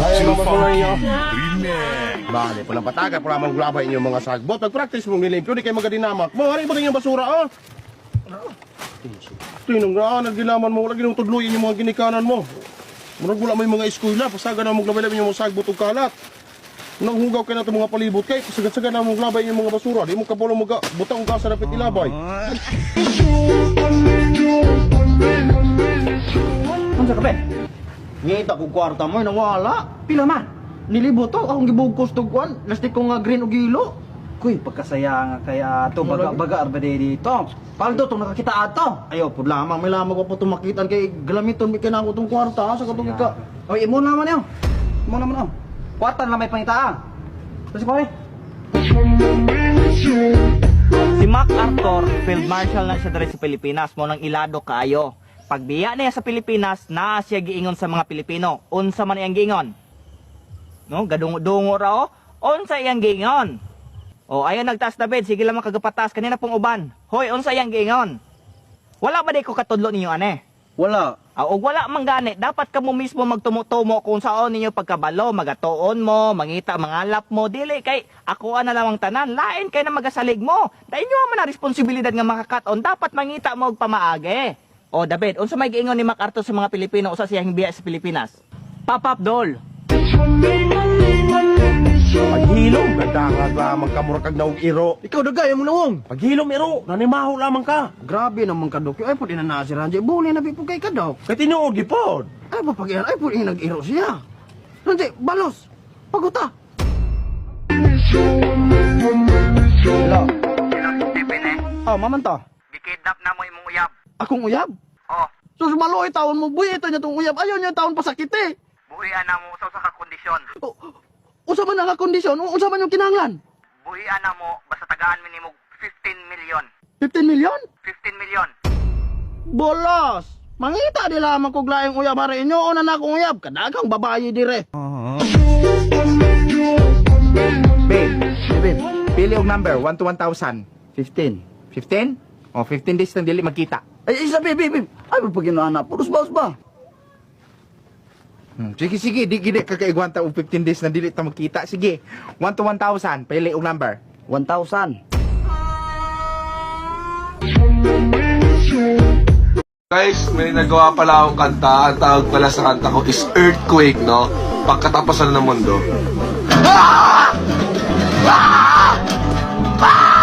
Ay, Too mamasulay niyo. Remix. Bale, pulang pataga, pula mong glabay inyo mga sagbot. Pag-practice mong nilimpyo, di kayo magadinamak. Mo, haring ba yung basura, oh? Tinong na, nagdilaman mo, lagi nung tudluyin yung mga ginikanan mo. Murag wala mo yung mga eskwela, pasaga na mong glabay yung mga sagbot o kalat. Nang hugaw kayo na itong mga palibot kayo, pasagat-saga na mong glabay yung mga basura. Di mo kapulong butang ugasa na pitilabay. Ano sa kape? Ngita ko kwarta mo, nawala. Pila man? Nilibot to, akong gibugkos to kuan. Lastik ko nga green o gilo. Kuy, pagkasaya nga kaya to, baga arba dito. Paldo itong nakakita ato. Ayaw, po lamang, may lamang ko po itong makitan kay galamiton, may kinako itong kwarta, sa katong ika. Oy, imo naman yun. Imo naman yun. Kwarta na may pangita. Kasi pare. Si MacArthur, Field Marshal na siya diri sa Pilipinas, mo nang ilado kaayo. Pagbiya niya sa Pilipinas, naa siya giingon sa mga Pilipino. Unsa man iyang giingon? No, gadungo-dungo ra o. Unsa iyang giingon? O ayon nagtaas na bed, sige lang makagapatas kanina pong uban. Hoy, unsa iyang giingon? Wala ba di ko katudlo ninyo ane? Wala. O wala man gani, dapat ka mo mismo magtumutumo kung saan ninyo pagkabalo, magatoon mo, mangita, mangalap mo, dili kay ako na lamang tanan, lain kay na magasalig mo. Dahil nyo man na responsibilidad nga makakaton, dapat mangita mo og pamaagi. O David, unsa may giingon ni MacArthur sa mga Pilipino usa siyang biya sa Pilipinas? Pop-up doll. Paghilom, gandangag lamang ka, murag kag naog iro. Ikaw dagay mo nawong. Paghilom iro, nanimaho lamang ka. Grabe naman ka, Dok. Ay, po din na si Ranjay. Buli na po kay ka, Dok. Kay tinuod gipod. Ay, po pag ay, po din nag-iro siya. Ranjay, balos. Paguta. Hello. Stephen eh, Oh, maman to. gikidnap na mo imong uyab. Akong uyab. Oh, So, maloy taon mo. Buhi ito niya itong uyab. Ayaw niya taon pasakit eh. buhian na mo sa ka kondisyon. Usa man ang kondisyon. Usa man yung kinahanglan. Buhian na mo basta tagaan mi nimo 15 million. 15 million? 15 million. Bolos. Mangita di lamang kog laing uyab. Hari inyo o na akong uyab. Kadagang babae dire. Babe, pili og number 1 to 1,000. 15. 15? O 15 days nang dili magkita. Ay, isa, babe. Ay, pag ginahanap. Puros ba? Sige, di gid ka kaigwanta og 15 days nang dili ta magkita. Sige, 1 to 1,000, pili og number. 1,000. Guys, may nagawa pala akong kanta. Ang tawag pala sa kanta ko is Earthquake, no? Pagkatapasan ng mundo. Ah! Ah! Ah!